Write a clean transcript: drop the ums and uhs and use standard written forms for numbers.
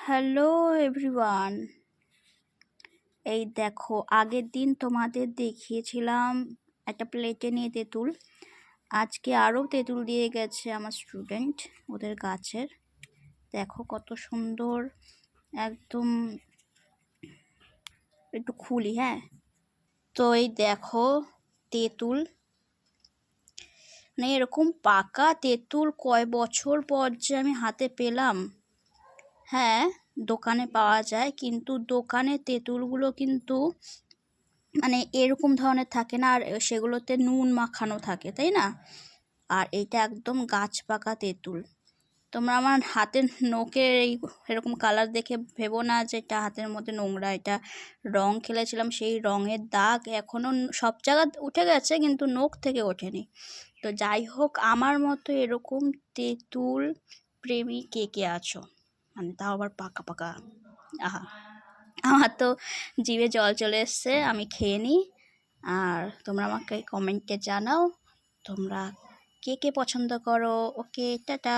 Hello everyone. এই দেখো, আগের দিন তোমাদের দেখিয়েছিলাম একটা প্লেটে নিয়ে তেঁতুল। আজকে আরও তেঁতুল দিয়ে গেছে আমার স্টুডেন্ট ওদের গাছের। দেখো কত সুন্দর, একদম। একটু খুলি, হ্যাঁ। তো এই দেখো তেঁতুল, মানে এরকম পাকা তেঁতুল কয় বছর পর যে আমি হাতে পেলাম। হ্যাঁ, দোকানে পাওয়া যায়, কিন্তু দোকানের তেঁতুলগুলো কিন্তু মানে এরকম ধরনের থাকে না, আর সেগুলোতে নুন মাখানো থাকে, তাই না? আর এইটা একদম গাছ পাকা তেঁতুল। তোমরা আমার হাতের নখের এরকম কালার দেখে ভেবো না যে এটা হাতের মধ্যে নোংরা। এটা রং খেলেছিলাম, সেই রঙের দাগ এখনও সব জায়গা উঠে গেছে, কিন্তু নখ থেকে ওঠেনি। তো যাই হোক, আমার মতো এরকম তেঁতুল প্রেমী কে কে আছো, মানে তাও আবার পাকা পাকা। আহা, আমার তো জিভে জল চলে এসছে, আমি খেয়ে নিই। আর তোমরা আমাকে কমেন্টে জানাও তোমরা কে কে পছন্দ করো। ওকে, টাটা।